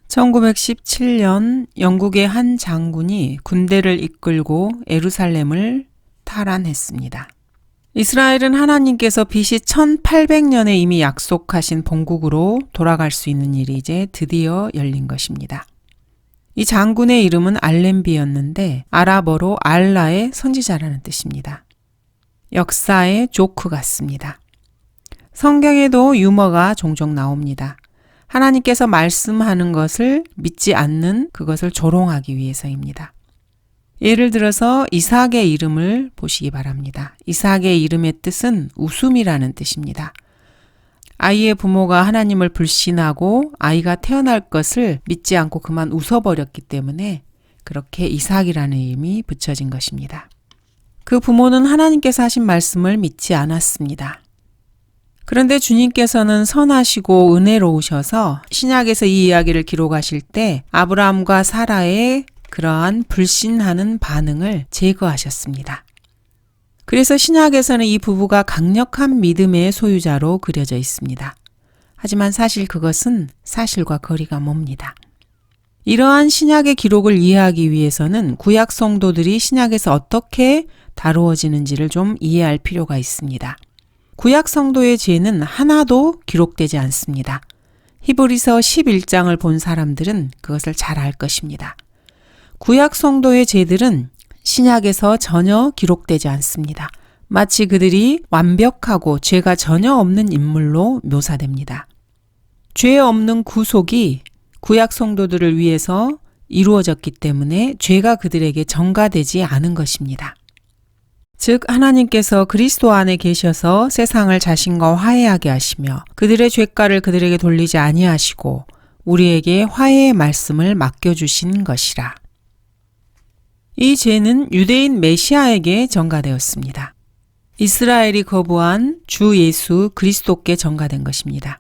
1917년 영국의 한 장군이 군대를 이끌고 예루살렘을 탈환했습니다. 이스라엘은 하나님께서 BC 1800년에 이미 약속하신 본국으로 돌아갈 수 있는 일이 이제 드디어 열린 것입니다. 이 장군의 이름은 알렘비였는데 아랍어로 알라의 선지자라는 뜻입니다. 역사의 조크 같습니다. 성경에도 유머가 종종 나옵니다. 하나님께서 말씀하는 것을 믿지 않는 그것을 조롱하기 위해서입니다. 예를 들어서 이삭의 이름을 보시기 바랍니다. 이삭의 이름의 뜻은 웃음이라는 뜻입니다. 아이의 부모가 하나님을 불신하고 아이가 태어날 것을 믿지 않고 그만 웃어버렸기 때문에 그렇게 이삭이라는 이름이 붙여진 것입니다. 그 부모는 하나님께서 하신 말씀을 믿지 않았습니다. 그런데 주님께서는 선하시고 은혜로우셔서 신약에서 이 이야기를 기록하실 때 아브라함과 사라의 그러한 불신하는 반응을 제거하셨습니다. 그래서 신약에서는 이 부부가 강력한 믿음의 소유자로 그려져 있습니다. 하지만 사실 그것은 사실과 거리가 멉니다. 이러한 신약의 기록을 이해하기 위해서는 구약 성도들이 신약에서 어떻게 다루어지는지를 좀 이해할 필요가 있습니다. 구약 성도의 죄는 하나도 기록되지 않습니다. 히브리서 11장을 본 사람들은 그것을 잘 알 것입니다. 구약 성도의 죄들은 신약에서 전혀 기록되지 않습니다. 마치 그들이 완벽하고 죄가 전혀 없는 인물로 묘사됩니다. 죄 없는 구속이 구약 성도들을 위해서 이루어졌기 때문에 죄가 그들에게 전가되지 않은 것입니다. 즉 하나님께서 그리스도 안에 계셔서 세상을 자신과 화해하게 하시며 그들의 죄가를 그들에게 돌리지 아니하시고 우리에게 화해의 말씀을 맡겨주신 것이라. 이 죄는 유대인 메시아에게 전가되었습니다. 이스라엘이 거부한 주 예수 그리스도께 전가된 것입니다.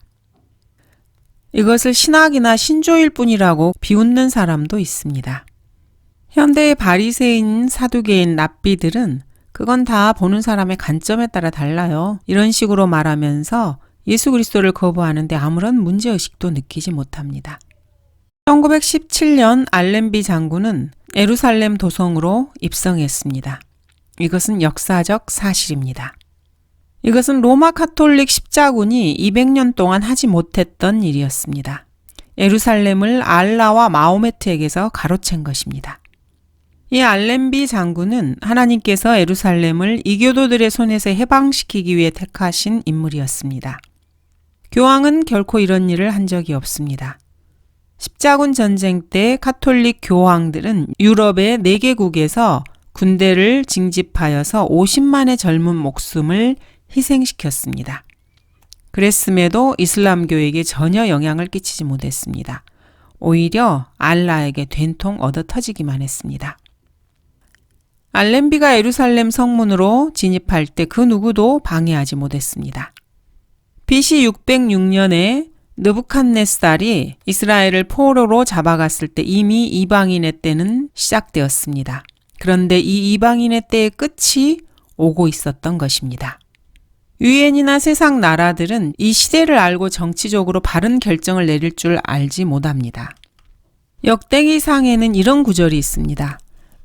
이것을 신학이나 신조일 뿐이라고 비웃는 사람도 있습니다. 현대의 바리새인, 사두개인, 랍비들은 그건 다 보는 사람의 관점에 따라 달라요. 이런 식으로 말하면서 예수 그리스도를 거부하는데 아무런 문제의식도 느끼지 못합니다. 1917년 알렘비 장군은 예루살렘 도성으로 입성했습니다. 이것은 역사적 사실입니다. 이것은 로마 카톨릭 십자군이 200년 동안 하지 못했던 일이었습니다. 예루살렘을 알라와 마호메트에게서 가로챈 것입니다. 이 알렘비 장군은 하나님께서 예루살렘을 이교도들의 손에서 해방시키기 위해 택하신 인물이었습니다. 교황은 결코 이런 일을 한 적이 없습니다. 십자군 전쟁 때 카톨릭 교황들은 유럽의 4개국에서 군대를 징집하여서 50만의 젊은 목숨을 희생시켰습니다. 그랬음에도 이슬람교에게 전혀 영향을 끼치지 못했습니다. 오히려 알라에게 된통 얻어 터지기만 했습니다. 알렘비가 예루살렘 성문으로 진입할 때 그 누구도 방해하지 못했습니다. BC 606년에 느부갓네살이 이스라엘을 포로로 잡아갔을 때 이미 이방인의 때는 시작되었습니다. 그런데 이 이방인의 때의 끝이 오고 있었던 것입니다. 유엔이나 세상 나라들은 이 시대를 알고 정치적으로 바른 결정을 내릴 줄 알지 못합니다. 역대기상에는 이런 구절이 있습니다.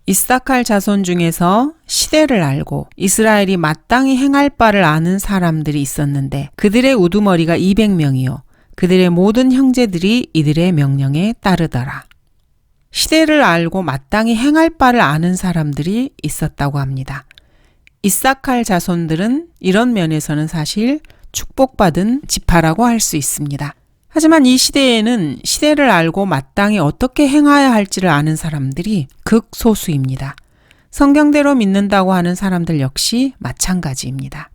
이사칼 자손 중에서 시대를 알고 이스라엘이 마땅히 행할 바를 아는 사람들이 있었는데 그들의 우두머리가 200명이요. 그들의 모든 형제들이 이들의 명령에 따르더라. 시대를 알고 마땅히 행할 바를 아는 사람들이 있었다고 합니다. 이사칼 자손들은 이런 면에서는 사실 축복받은 지파라고 할 수 있습니다. 하지만 이 시대에는 시대를 알고 마땅히 어떻게 행해야 할지를 아는 사람들이 극소수입니다. 성경대로 믿는다고 하는 사람들 역시 마찬가지입니다.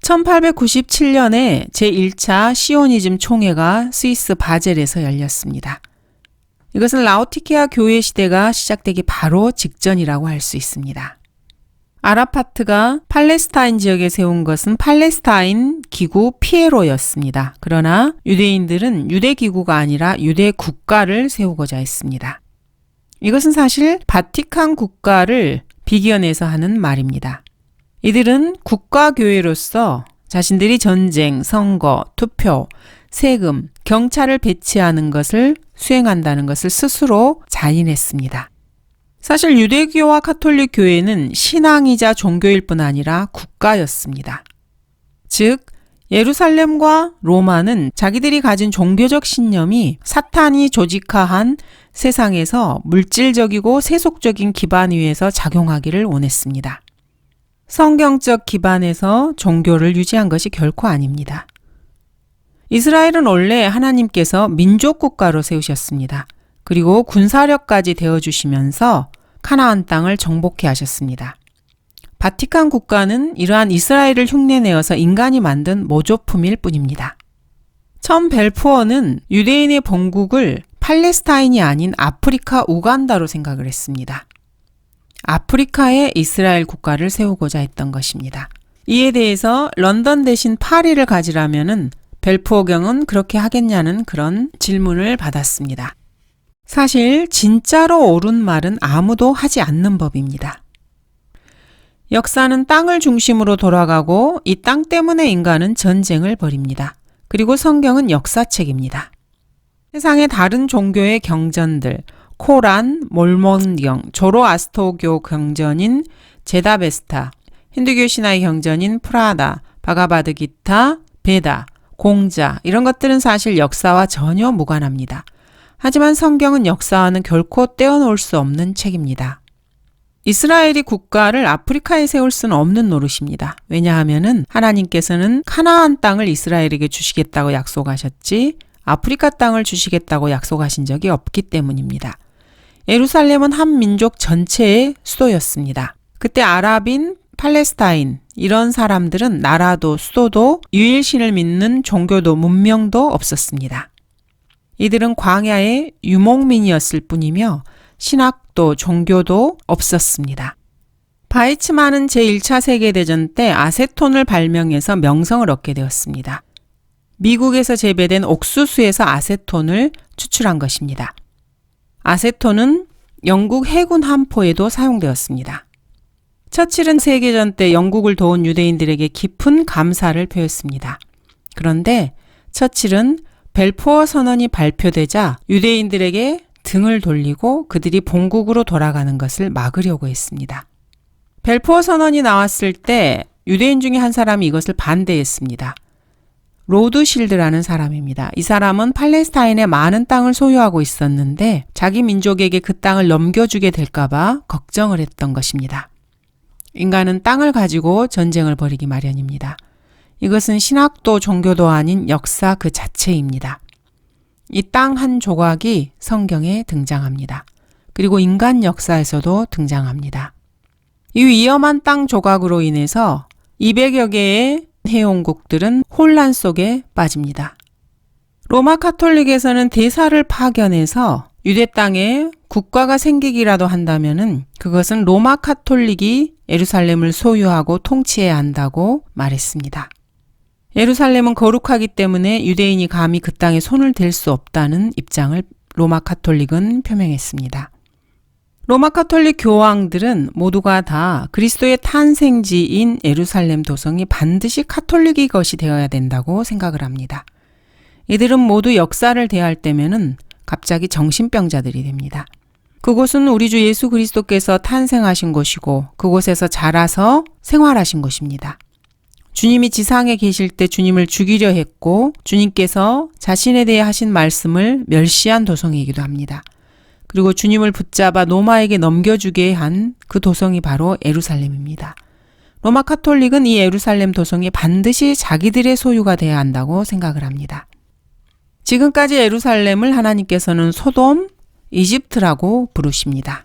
1897년에 제1차 시오니즘 총회가 스위스 바젤에서 열렸습니다. 이것은 라오디케아 교회 시대가 시작되기 바로 직전이라고 할 수 있습니다. 아라파트가 팔레스타인 지역에 세운 것은 팔레스타인 기구 피에로였습니다. 그러나 유대인들은 유대 기구가 아니라 유대 국가를 세우고자 했습니다. 이것은 사실 바티칸 국가를 비견해서 하는 말입니다. 이들은 국가교회로서 자신들이 전쟁, 선거, 투표, 세금, 경찰을 배치하는 것을 수행한다는 것을 스스로 자인했습니다. 사실 유대교와 카톨릭 교회는 신앙이자 종교일 뿐 아니라 국가였습니다. 즉, 예루살렘과 로마는 자기들이 가진 종교적 신념이 사탄이 조직화한 세상에서 물질적이고 세속적인 기반 위에서 작용하기를 원했습니다. 성경적 기반에서 종교를 유지한 것이 결코 아닙니다. 이스라엘은 원래 하나님께서 민족 국가로 세우셨습니다. 그리고 군사력까지 되어주시면서 카나안 땅을 정복해 하셨습니다. 바티칸 국가는 이러한 이스라엘을 흉내내어서 인간이 만든 모조품일 뿐입니다. 처음 벨푸어는 유대인의 본국을 팔레스타인이 아닌 아프리카 우간다로 생각을 했습니다. 아프리카에 이스라엘 국가를 세우고자 했던 것입니다. 이에 대해서 런던 대신 파리를 가지라면은 벨푸어경은 그렇게 하겠냐는 그런 질문을 받았습니다. 사실 진짜로 옳은 말은 아무도 하지 않는 법입니다. 역사는 땅을 중심으로 돌아가고 이 땅 때문에 인간은 전쟁을 벌입니다. 그리고 성경은 역사책입니다. 세상의 다른 종교의 경전들, 코란, 몰몬경, 조로아스토교 경전인 제다베스타, 힌두교 신화의 경전인 프라다, 바가바드기타, 베다, 공자 이런 것들은 사실 역사와 전혀 무관합니다. 하지만 성경은 역사와는 결코 떼어놓을 수 없는 책입니다. 이스라엘이 국가를 아프리카에 세울 수는 없는 노릇입니다. 왜냐하면 하나님께서는 카나안 땅을 이스라엘에게 주시겠다고 약속하셨지 아프리카 땅을 주시겠다고 약속하신 적이 없기 때문입니다. 예루살렘은 한 민족 전체의 수도였습니다. 그때 아랍인, 팔레스타인 이런 사람들은 나라도 수도도 유일신을 믿는 종교도 문명도 없었습니다. 이들은 광야의 유목민이었을 뿐이며 신학도 종교도 없었습니다. 바이츠만은 제1차 세계대전 때 아세톤을 발명해서 명성을 얻게 되었습니다. 미국에서 재배된 옥수수에서 아세톤을 추출한 것입니다. 아세톤은 영국 해군 함포에도 사용되었습니다. 처칠은 세계전 때 영국을 도운 유대인들에게 깊은 감사를 표했습니다. 그런데 처칠은 벨푸어 선언이 발표되자 유대인들에게 등을 돌리고 그들이 본국으로 돌아가는 것을 막으려고 했습니다. 벨푸어 선언이 나왔을 때 유대인 중에 한 사람이 이것을 반대했습니다. 로드실드라는 사람입니다. 이 사람은 팔레스타인에 많은 땅을 소유하고 있었는데 자기 민족에게 그 땅을 넘겨주게 될까봐 걱정을 했던 것입니다. 인간은 땅을 가지고 전쟁을 벌이기 마련입니다. 이것은 신학도 종교도 아닌 역사 그 자체입니다. 이 땅 한 조각이 성경에 등장합니다. 그리고 인간 역사에서도 등장합니다. 이 위험한 땅 조각으로 인해서 200여 개의 회원국들은 혼란 속에 빠집니다. 로마 카톨릭에서는 대사를 파견해서 유대 땅에 국가가 생기기라도 한다면은 그것은 로마 카톨릭이 예루살렘을 소유하고 통치해야 한다고 말했습니다. 예루살렘은 거룩하기 때문에 유대인이 감히 그 땅에 손을 댈 수 없다는 입장을 로마 카톨릭은 표명했습니다. 로마 카톨릭 교황들은 모두가 다 그리스도의 탄생지인 예루살렘 도성이 반드시 카톨릭의 것이 되어야 된다고 생각을 합니다. 이들은 모두 역사를 대할 때면은 갑자기 정신병자들이 됩니다. 그곳은 우리 주 예수 그리스도께서 탄생하신 곳이고 그곳에서 자라서 생활하신 곳입니다. 주님이 지상에 계실 때 주님을 죽이려 했고 주님께서 자신에 대해 하신 말씀을 멸시한 도성이기도 합니다. 그리고 주님을 붙잡아 로마에게 넘겨주게 한 그 도성이 바로 예루살렘입니다. 로마 카톨릭은 이 예루살렘 도성이 반드시 자기들의 소유가 돼야 한다고 생각을 합니다. 지금까지 예루살렘을 하나님께서는 소돔, 이집트라고 부르십니다.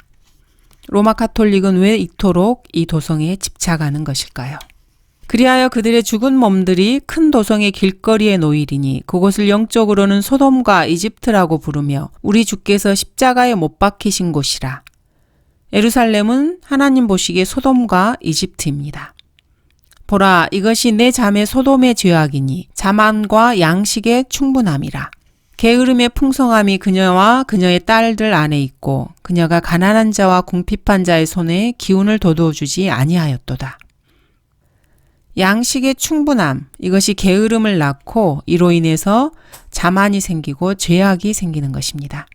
로마 카톨릭은 왜 이토록 이 도성에 집착하는 것일까요? 그리하여 그들의 죽은 몸들이 큰 도성의 길거리에 놓이리니 그곳을 영적으로는 소돔과 이집트라고 부르며 우리 주께서 십자가에 못 박히신 곳이라. 예루살렘은 하나님 보시기에 소돔과 이집트입니다. 보라, 이것이 내 자매 소돔의 죄악이니 자만과 양식의 충분함이라. 게으름의 풍성함이 그녀와 그녀의 딸들 안에 있고 그녀가 가난한 자와 궁핍한 자의 손에 기운을 돋워주지 아니하였도다. 양식의 충분함, 이것이 게으름을 낳고 이로 인해서 자만이 생기고 죄악이 생기는 것입니다.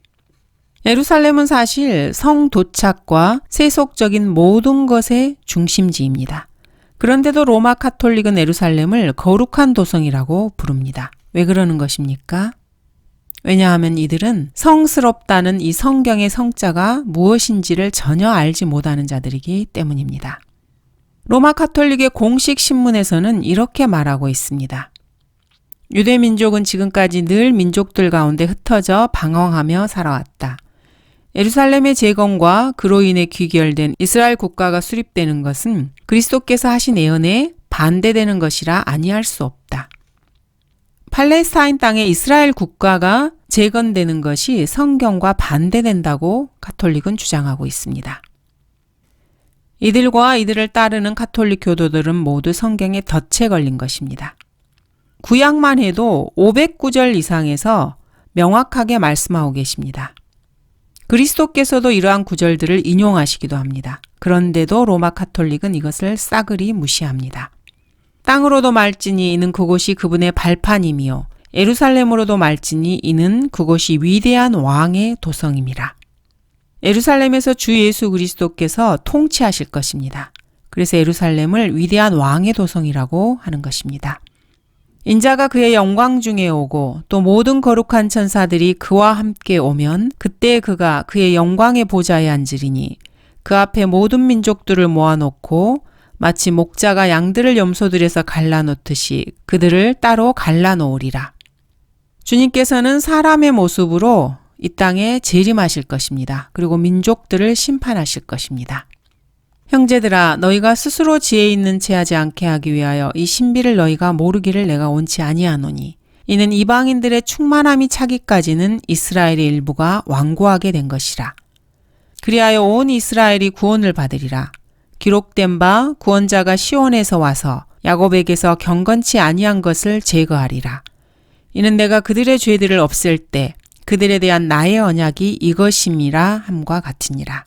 예루살렘은 사실 성 도착과 세속적인 모든 것의 중심지입니다. 그런데도 로마 카톨릭은 예루살렘을 거룩한 도성이라고 부릅니다. 왜 그러는 것입니까? 왜냐하면 이들은 성스럽다는 이 성경의 성자가 무엇인지를 전혀 알지 못하는 자들이기 때문입니다. 로마 카톨릭의 공식 신문에서는 이렇게 말하고 있습니다. 유대 민족은 지금까지 늘 민족들 가운데 흩어져 방황하며 살아왔다. 예루살렘의 재건과 그로 인해 귀결된 이스라엘 국가가 수립되는 것은 그리스도께서 하신 예언에 반대되는 것이라 아니할 수 없다. 팔레스타인 땅에 이스라엘 국가가 재건되는 것이 성경과 반대된다고 카톨릭은 주장하고 있습니다. 이들과 이들을 따르는 카톨릭 교도들은 모두 성경에 덫에 걸린 것입니다. 구약만 해도 500구절 이상에서 명확하게 말씀하고 계십니다. 그리스도께서도 이러한 구절들을 인용하시기도 합니다. 그런데도 로마 카톨릭은 이것을 싸그리 무시합니다. 땅으로도 말지니 이는 그곳이 그분의 발판이며 예루살렘으로도 말지니 이는 그곳이 위대한 왕의 도성임이라. 예루살렘에서 주 예수 그리스도께서 통치하실 것입니다. 그래서 예루살렘을 위대한 왕의 도성이라고 하는 것입니다. 인자가 그의 영광 중에 오고 또 모든 거룩한 천사들이 그와 함께 오면 그때 그가 그의 영광의 보좌에 앉으리니 그 앞에 모든 민족들을 모아놓고 마치 목자가 양들을 염소들에서 갈라놓듯이 그들을 따로 갈라놓으리라. 주님께서는 사람의 모습으로 이 땅에 재림하실 것입니다. 그리고 민족들을 심판하실 것입니다. 형제들아, 너희가 스스로 지혜 있는 채 하지 않게 하기 위하여 이 신비를 너희가 모르기를 내가 원치 아니하노니 이는 이방인들의 충만함이 차기까지는 이스라엘의 일부가 완고하게 된 것이라. 그리하여 온 이스라엘이 구원을 받으리라. 기록된 바 구원자가 시온에서 와서 야곱에게서 경건치 아니한 것을 제거하리라. 이는 내가 그들의 죄들을 없앨 때 그들에 대한 나의 언약이 이것임이라 함과 같으니라.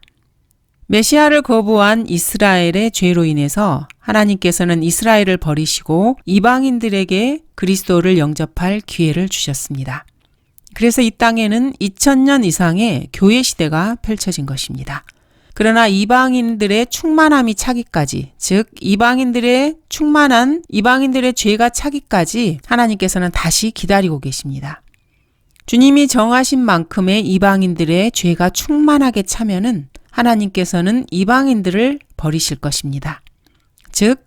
메시아를 거부한 이스라엘의 죄로 인해서 하나님께서는 이스라엘을 버리시고 이방인들에게 그리스도를 영접할 기회를 주셨습니다. 그래서 이 땅에는 2000년 이상의 교회 시대가 펼쳐진 것입니다. 그러나 이방인들의 충만함이 차기까지, 즉 이방인들의 죄가 차기까지 하나님께서는 다시 기다리고 계십니다. 주님이 정하신 만큼의 이방인들의 죄가 충만하게 차면은 하나님께서는 이방인들을 버리실 것입니다. 즉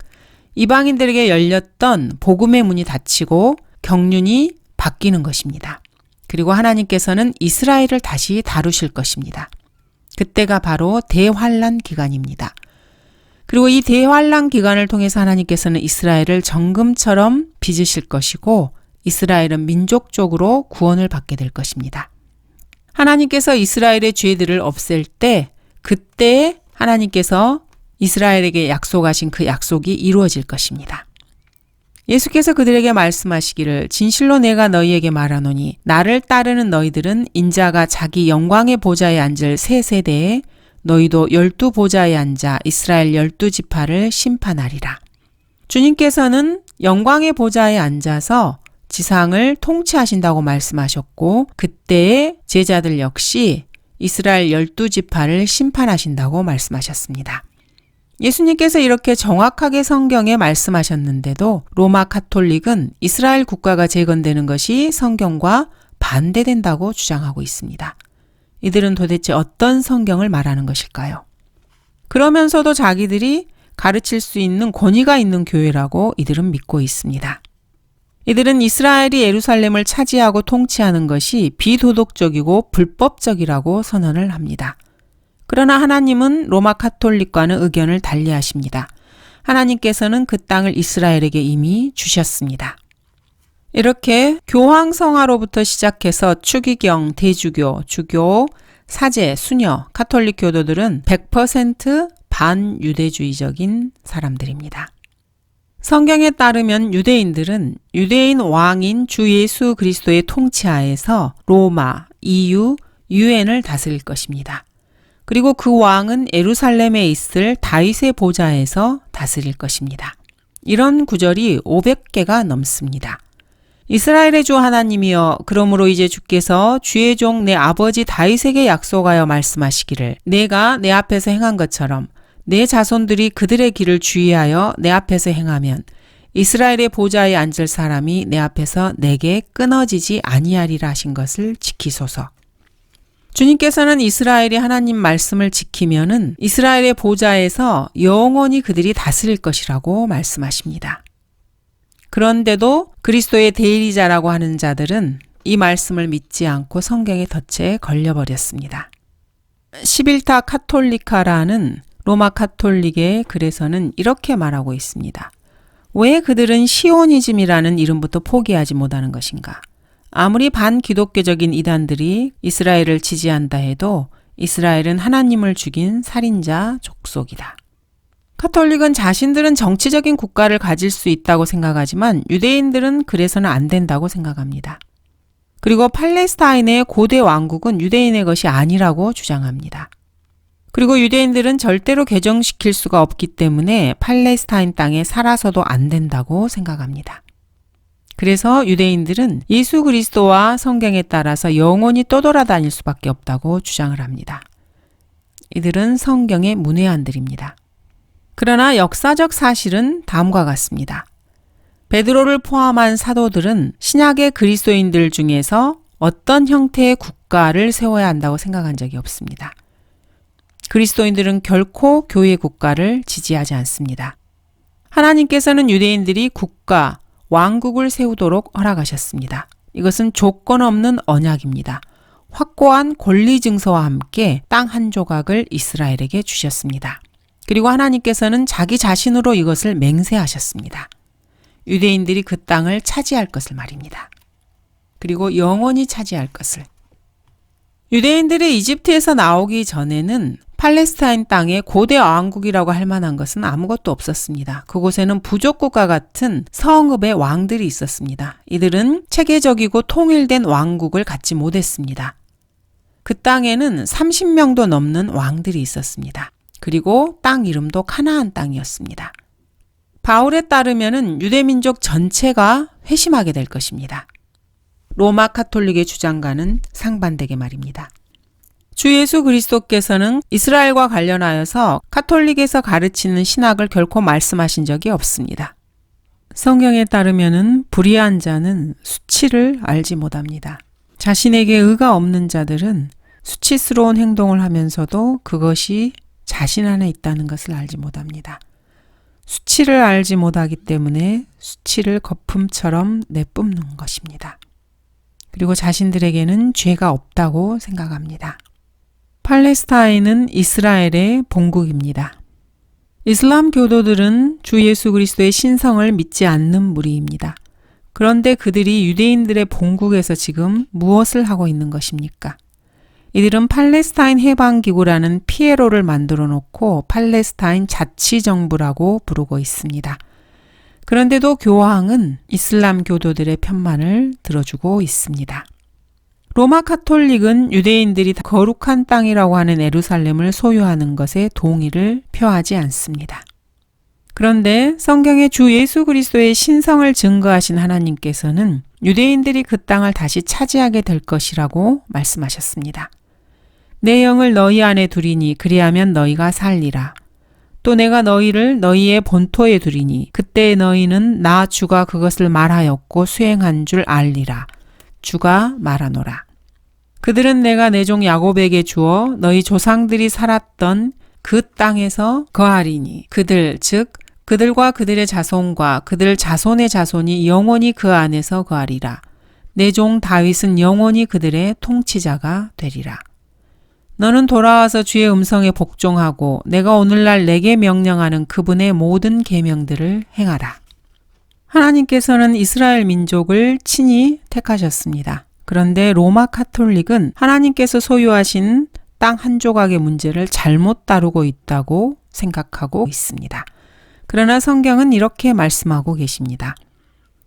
이방인들에게 열렸던 복음의 문이 닫히고 경륜이 바뀌는 것입니다. 그리고 하나님께서는 이스라엘을 다시 다루실 것입니다. 그때가 바로 대환란 기간입니다. 그리고 이 대환란 기간을 통해서 하나님께서는 이스라엘을 정금처럼 빚으실 것이고 이스라엘은 민족적으로 구원을 받게 될 것입니다. 하나님께서 이스라엘의 죄들을 없앨 때 그때 하나님께서 이스라엘에게 약속하신 그 약속이 이루어질 것입니다. 예수께서 그들에게 말씀하시기를 진실로 내가 너희에게 말하노니 나를 따르는 너희들은 인자가 자기 영광의 보좌에 앉을 새 세대에 너희도 12보좌에 앉아 이스라엘 12지파를 심판하리라. 주님께서는 영광의 보좌에 앉아서 지상을 통치하신다고 말씀하셨고 그때의 제자들 역시 이스라엘 12지파를 심판하신다고 말씀하셨습니다. 예수님께서 이렇게 정확하게 성경에 말씀하셨는데도 로마 카톨릭은 이스라엘 국가가 재건되는 것이 성경과 반대된다고 주장하고 있습니다. 이들은 도대체 어떤 성경을 말하는 것일까요? 그러면서도 자기들이 가르칠 수 있는 권위가 있는 교회라고 이들은 믿고 있습니다. 이들은 이스라엘이 예루살렘을 차지하고 통치하는 것이 비도덕적이고 불법적이라고 선언을 합니다. 그러나 하나님은 로마 카톨릭과는 의견을 달리하십니다. 하나님께서는 그 땅을 이스라엘에게 이미 주셨습니다. 이렇게 교황성하로부터 시작해서 추기경, 대주교, 주교, 사제, 수녀, 카톨릭 교도들은 100% 반유대주의적인 사람들입니다. 성경에 따르면 유대인들은 유대인 왕인 주 예수 그리스도의 통치하에서 로마, EU, 유엔을 다스릴 것입니다. 그리고 그 왕은 예루살렘에 있을 다윗의 보좌에서 다스릴 것입니다. 이런 구절이 500개가 넘습니다. 이스라엘의 주 하나님이여, 그러므로 이제 주께서 주의 종 내 아버지 다윗에게 약속하여 말씀하시기를 내가 내 앞에서 행한 것처럼 내 자손들이 그들의 길을 주의하여 내 앞에서 행하면 이스라엘의 보좌에 앉을 사람이 내 앞에서 내게 끊어지지 아니하리라 하신 것을 지키소서. 주님께서는 이스라엘이 하나님 말씀을 지키면은 이스라엘의 보좌에서 영원히 그들이 다스릴 것이라고 말씀하십니다. 그런데도 그리스도의 대리자라고 하는 자들은 이 말씀을 믿지 않고 성경의 덫에 걸려버렸습니다. 시빌타 카톨리카라는 로마 카톨릭의 글에서는 이렇게 말하고 있습니다. 왜 그들은 시오니즘이라는 이름부터 포기하지 못하는 것인가? 아무리 반기독교적인 이단들이 이스라엘을 지지한다 해도 이스라엘은 하나님을 죽인 살인자 족속이다. 카톨릭은 자신들은 정치적인 국가를 가질 수 있다고 생각하지만 유대인들은 그래서는 안 된다고 생각합니다. 그리고 팔레스타인의 고대 왕국은 유대인의 것이 아니라고 주장합니다. 그리고 유대인들은 절대로 개정시킬 수가 없기 때문에 팔레스타인 땅에 살아서도 안 된다고 생각합니다. 그래서 유대인들은 예수 그리스도와 성경에 따라서 영원히 떠돌아다닐 수밖에 없다고 주장을 합니다. 이들은 성경의 문외한들입니다. 그러나 역사적 사실은 다음과 같습니다. 베드로를 포함한 사도들은 신약의 그리스도인들 중에서 어떤 형태의 국가를 세워야 한다고 생각한 적이 없습니다. 그리스도인들은 결코 교회 국가를 지지하지 않습니다. 하나님께서는 유대인들이 국가, 왕국을 세우도록 허락하셨습니다. 이것은 조건 없는 언약입니다. 확고한 권리 증서와 함께 땅 한 조각을 이스라엘에게 주셨습니다. 그리고 하나님께서는 자기 자신으로 이것을 맹세하셨습니다. 유대인들이 그 땅을 차지할 것을 말입니다. 그리고 영원히 차지할 것을. 유대인들이 이집트에서 나오기 전에는 팔레스타인 땅에 고대 왕국이라고 할 만한 것은 아무것도 없었습니다. 그곳에는 부족국가 같은 성읍의 왕들이 있었습니다. 이들은 체계적이고 통일된 왕국을 갖지 못했습니다. 그 땅에는 30명도 넘는 왕들이 있었습니다. 그리고 땅 이름도 가나안 땅이었습니다. 바울에 따르면은 유대민족 전체가 회심하게 될 것입니다. 로마 카톨릭의 주장과는 상반되게 말입니다. 주 예수 그리스도께서는 이스라엘과 관련하여서 카톨릭에서 가르치는 신학을 결코 말씀하신 적이 없습니다. 성경에 따르면은 불의한 자는 수치를 알지 못합니다. 자신에게 의가 없는 자들은 수치스러운 행동을 하면서도 그것이 자신 안에 있다는 것을 알지 못합니다. 수치를 알지 못하기 때문에 수치를 거품처럼 내뿜는 것입니다. 그리고 자신들에게는 죄가 없다고 생각합니다. 팔레스타인은 이스라엘의 본국입니다. 이슬람 교도들은 주 예수 그리스도의 신성을 믿지 않는 무리입니다. 그런데 그들이 유대인들의 본국에서 지금 무엇을 하고 있는 것입니까? 이들은 팔레스타인 해방기구라는 피에로를 만들어 놓고 팔레스타인 자치정부라고 부르고 있습니다. 그런데도 교황은 이슬람 교도들의 편만을 들어주고 있습니다. 로마 카톨릭은 유대인들이 거룩한 땅이라고 하는 예루살렘을 소유하는 것에 동의를 표하지 않습니다. 그런데 성경의 주 예수 그리스도의 신성을 증거하신 하나님께서는 유대인들이 그 땅을 다시 차지하게 될 것이라고 말씀하셨습니다. 내 영을 너희 안에 두리니 그리하면 너희가 살리라. 또 내가 너희를 너희의 본토에 두리니 그때 너희는 나 주가 그것을 말하였고 수행한 줄 알리라. 주가 말하노라. 그들은 내가 내 종 야곱에게 주어 너희 조상들이 살았던 그 땅에서 거하리니 그들 즉 그들과 그들의 자손과 그들 자손의 자손이 영원히 그 안에서 거하리라. 내 종 다윗은 영원히 그들의 통치자가 되리라. 너는 돌아와서 주의 음성에 복종하고 내가 오늘날 내게 명령하는 그분의 모든 계명들을 행하라. 하나님께서는 이스라엘 민족을 친히 택하셨습니다. 그런데 로마 카톨릭은 하나님께서 소유하신 땅 한 조각의 문제를 잘못 다루고 있다고 생각하고 있습니다. 그러나 성경은 이렇게 말씀하고 계십니다.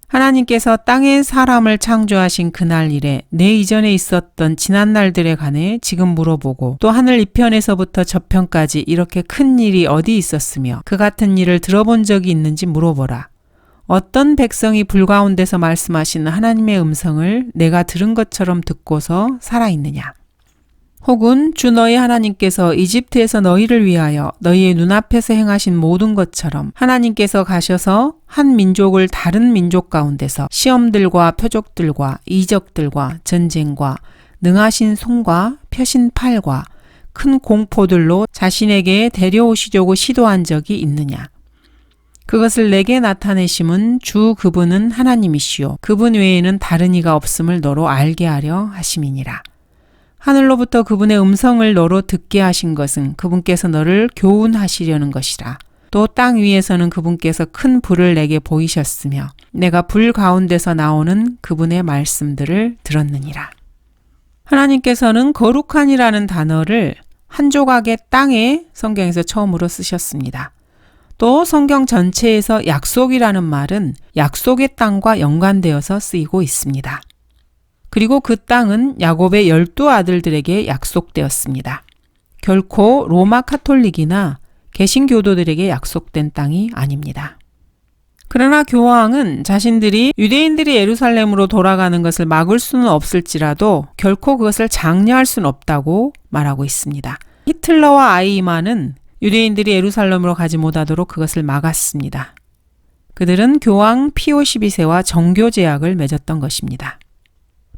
하나님께서 땅에 사람을 창조하신 그날 이래 내 이전에 있었던 지난 날들에 관해 지금 물어보고 또 하늘 이편에서부터 저편까지 이렇게 큰 일이 어디 있었으며 그 같은 일을 들어본 적이 있는지 물어보라. 어떤 백성이 불 가운데서 말씀하시는 하나님의 음성을 내가 들은 것처럼 듣고서 살아있느냐? 혹은 주 너희 하나님께서 이집트에서 너희를 위하여 너희의 눈앞에서 행하신 모든 것처럼 하나님께서 가셔서 한 민족을 다른 민족 가운데서 시험들과 표적들과 이적들과 전쟁과 능하신 손과 펴신 팔과 큰 공포들로 자신에게 데려오시려고 시도한 적이 있느냐? 그것을 내게 나타내심은 주 그분은 하나님이시요 그분 외에는 다른 이가 없음을 너로 알게 하려 하심이니라. 하늘로부터 그분의 음성을 너로 듣게 하신 것은 그분께서 너를 교훈하시려는 것이라. 또 땅 위에서는 그분께서 큰 불을 내게 보이셨으며 내가 불 가운데서 나오는 그분의 말씀들을 들었느니라. 하나님께서는 거룩한이라는 단어를 한 조각의 땅에 성경에서 처음으로 쓰셨습니다. 또 성경 전체에서 약속이라는 말은 약속의 땅과 연관되어서 쓰이고 있습니다. 그리고 그 땅은 야곱의 12아들들에게 약속되었습니다. 결코 로마 카톨릭이나 개신교도들에게 약속된 땅이 아닙니다. 그러나 교황은 자신들이 유대인들이 예루살렘으로 돌아가는 것을 막을 수는 없을지라도 결코 그것을 장려할 수는 없다고 말하고 있습니다. 히틀러와 아이히만은 유대인들이 예루살렘으로 가지 못하도록 그것을 막았습니다. 그들은 교황 피오 12세와 정교 제약을 맺었던 것입니다.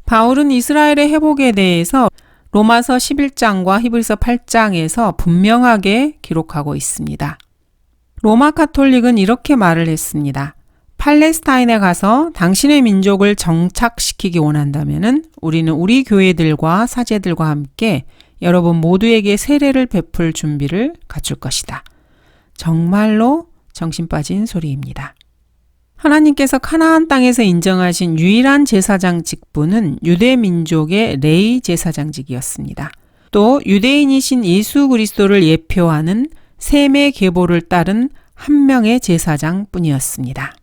바울은 이스라엘의 회복에 대해서 로마서 11장과 히브리서 8장에서 분명하게 기록하고 있습니다. 로마 카톨릭은 이렇게 말을 했습니다. 팔레스타인에 가서 당신의 민족을 정착시키기 원한다면 우리는 우리 교회들과 사제들과 함께 여러분 모두에게 세례를 베풀 준비를 갖출 것이다. 정말로 정신 빠진 소리입니다. 하나님께서 가나안 땅에서 인정하신 유일한 제사장 직분은 유대 민족의 레위 제사장직이었습니다. 또 유대인이신 예수 그리스도를 예표하는 셈의 계보를 따른 한 명의 제사장 뿐이었습니다.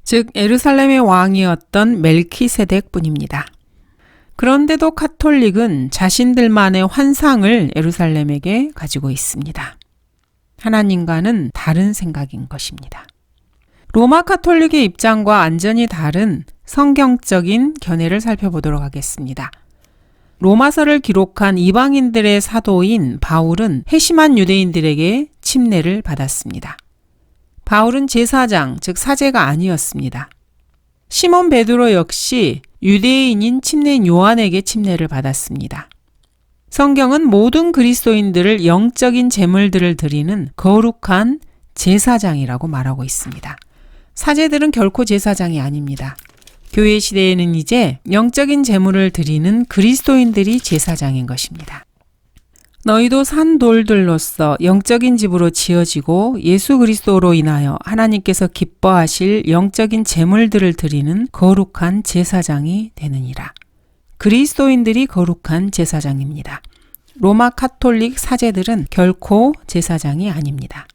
즉 예루살렘의 왕이었던 멜키세덱 뿐입니다. 그런데도 카톨릭은 자신들만의 환상을 예루살렘에게 가지고 있습니다. 하나님과는 다른 생각인 것입니다. 로마 카톨릭의 입장과 완전히 다른 성경적인 견해를 살펴보도록 하겠습니다. 로마서를 기록한 이방인들의 사도인 바울은 회심한 유대인들에게 침례를 받았습니다. 바울은 제사장, 즉 사제가 아니었습니다. 시몬 베드로 역시 유대인인 침례인 요한에게 침례를 받았습니다. 성경은 모든 그리스도인들을 영적인 제물들을 드리는 거룩한 제사장이라고 말하고 있습니다. 사제들은 결코 제사장이 아닙니다. 교회 시대에는 이제 영적인 제물을 드리는 그리스도인들이 제사장인 것입니다. 너희도 산돌들로서 영적인 집으로 지어지고 예수 그리스도로 인하여 하나님께서 기뻐하실 영적인 제물들을 드리는 거룩한 제사장이 되느니라. 그리스도인들이 거룩한 제사장입니다. 로마 카톨릭 사제들은 결코 제사장이 아닙니다.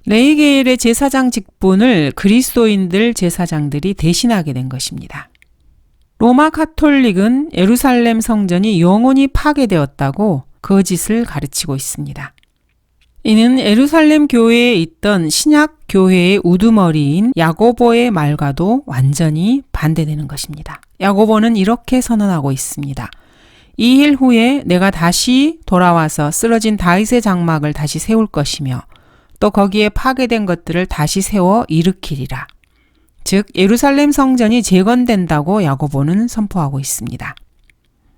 레위계일의 제사장 직분을 그리스도인들 제사장들이 대신하게 된 것입니다. 로마 카톨릭은 예루살렘 성전이 영원히 파괴되었다고 거짓을 가르치고 있습니다. 이는 예루살렘 교회에 있던 신약 교회의 우두머리인 야고보의 말과도 완전히 반대되는 것입니다. 야고보는 이렇게 선언하고 있습니다. 2일 후에 내가 다시 돌아와서 쓰러진 다윗의 장막을 다시 세울 것이며 또 거기에 파괴된 것들을 다시 세워 일으키리라. 즉 예루살렘 성전이 재건된다고 야고보는 선포하고 있습니다.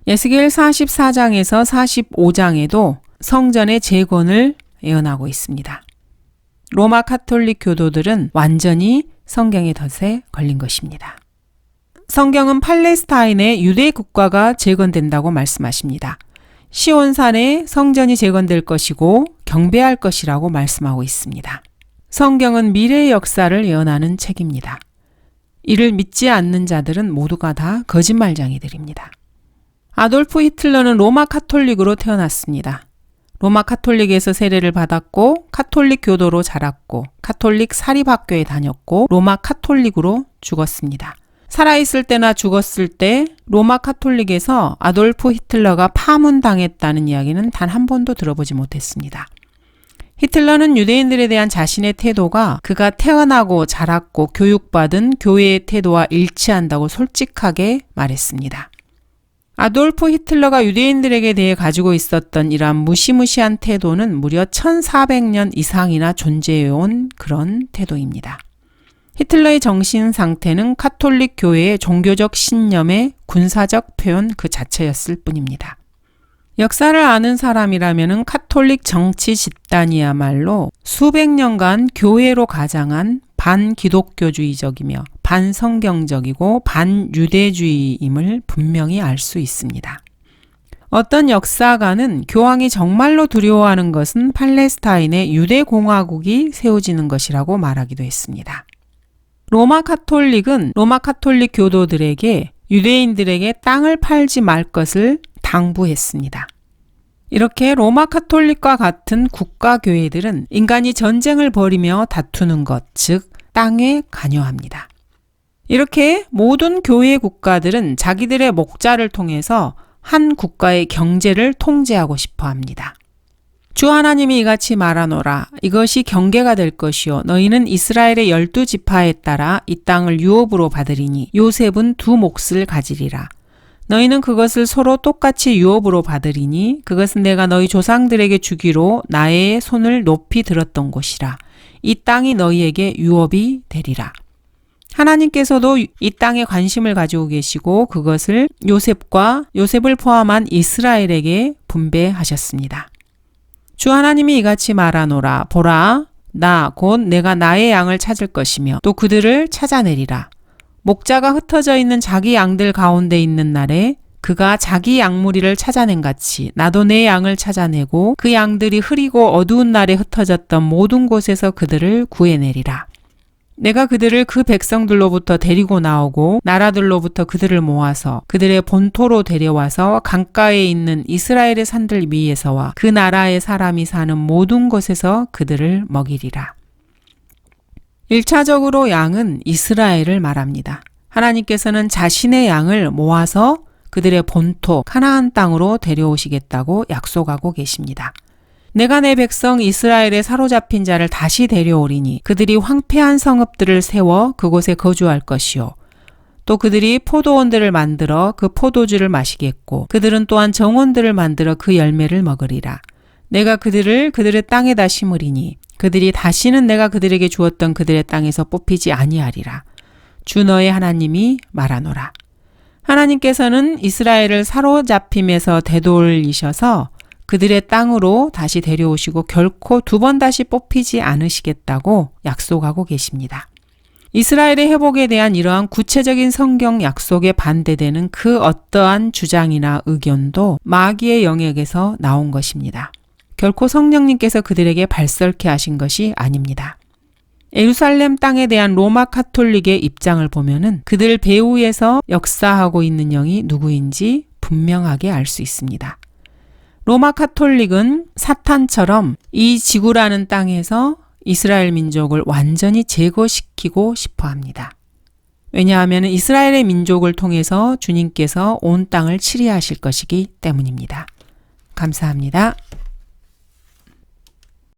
에스겔 44장에서 45장에도 성전의 재건을 예언하고 있습니다. 로마 카톨릭 교도들은 완전히 성경의 덫에 걸린 것입니다. 성경은 팔레스타인의 유대 국가가 재건된다고 말씀하십니다. 시온산에 성전이 재건될 것이고 경배할 것이라고 말씀하고 있습니다. 성경은 미래의 역사를 예언하는 책입니다. 이를 믿지 않는 자들은 모두가 다 거짓말쟁이들입니다. 아돌프 히틀러는 로마 카톨릭으로 태어났습니다. 로마 카톨릭에서 세례를 받았고 카톨릭 교도로 자랐고 카톨릭 사립학교에 다녔고 로마 카톨릭으로 죽었습니다. 살아있을 때나 죽었을 때 로마 카톨릭에서 아돌프 히틀러가 파문당했다는 이야기는 단 한 번도 들어보지 못했습니다. 히틀러는 유대인들에 대한 자신의 태도가 그가 태어나고 자랐고 교육받은 교회의 태도와 일치한다고 솔직하게 말했습니다. 아돌프 히틀러가 유대인들에게 대해 가지고 있었던 이러한 무시무시한 태도는 무려 1400년 이상이나 존재해온 그런 태도입니다. 히틀러의 정신 상태는 카톨릭 교회의 종교적 신념의 군사적 표현 그 자체였을 뿐입니다. 역사를 아는 사람이라면 카톨릭 정치 집단이야말로 수백 년간 교회로 가장한 반기독교주의적이며 반성경적이고 반유대주의임을 분명히 알 수 있습니다. 어떤 역사가는 교황이 정말로 두려워하는 것은 팔레스타인의 유대공화국이 세워지는 것이라고 말하기도 했습니다. 로마 카톨릭은 로마 카톨릭 교도들에게 유대인들에게 땅을 팔지 말 것을 당부했습니다. 이렇게 로마 카톨릭과 같은 국가교회들은 인간이 전쟁을 벌이며 다투는 것, 즉 땅에 관여합니다. 이렇게 모든 교회 국가들은 자기들의 목자를 통해서 한 국가의 경제를 통제하고 싶어 합니다. 주 하나님이 이같이 말하노라. 이것이 경계가 될 것이요. 너희는 이스라엘의 12지파에 따라 이 땅을 유업으로 받으리니 요셉은 2 몫을 가지리라. 너희는 그것을 서로 똑같이 유업으로 받으리니 그것은 내가 너희 조상들에게 주기로 나의 손을 높이 들었던 곳이라. 이 땅이 너희에게 유업이 되리라. 하나님께서도 이 땅에 관심을 가지고 계시고 그것을 요셉을 포함한 이스라엘에게 분배하셨습니다. 주 하나님이 이같이 말하노라. 보라, 나 곧 내가 나의 양을 찾을 것이며 또 그들을 찾아내리라. 목자가 흩어져 있는 자기 양들 가운데 있는 날에 그가 자기 양무리를 찾아낸 같이 나도 내 양을 찾아내고 그 양들이 흐리고 어두운 날에 흩어졌던 모든 곳에서 그들을 구해내리라. 내가 그들을 그 백성들로부터 데리고 나오고 나라들로부터 그들을 모아서 그들의 본토로 데려와서 강가에 있는 이스라엘의 산들 위에서와 그 나라의 사람이 사는 모든 곳에서 그들을 먹이리라. 1차적으로 양은 이스라엘을 말합니다. 하나님께서는 자신의 양을 모아서 그들의 본토 가나안 땅으로 데려오시겠다고 약속하고 계십니다. 내가 내 백성 이스라엘의 사로잡힌 자를 다시 데려오리니 그들이 황폐한 성읍들을 세워 그곳에 거주할 것이요. 또 그들이 포도원들을 만들어 그 포도주를 마시겠고 그들은 또한 정원들을 만들어 그 열매를 먹으리라. 내가 그들의 땅에다 심으리니 그들이 다시는 내가 그들에게 주었던 그들의 땅에서 뽑히지 아니하리라. 주 너의 하나님이 말하노라. 하나님께서는 이스라엘을 사로잡힘에서 되돌리셔서 그들의 땅으로 다시 데려오시고 결코 2번 다시 뽑히지 않으시겠다고 약속하고 계십니다. 이스라엘의 회복에 대한 이러한 구체적인 성경 약속에 반대되는 그 어떠한 주장이나 의견도 마귀의 영역에서 나온 것입니다. 결코 성령님께서 그들에게 발설케 하신 것이 아닙니다. 예루살렘 땅에 대한 로마 카톨릭의 입장을 보면은 그들 배후에서 역사하고 있는 영이 누구인지 분명하게 알 수 있습니다. 로마 카톨릭은 사탄처럼 이 지구라는 땅에서 이스라엘 민족을 완전히 제거시키고 싶어 합니다. 왜냐하면 이스라엘의 민족을 통해서 주님께서 온 땅을 치리하실 것이기 때문입니다. 감사합니다.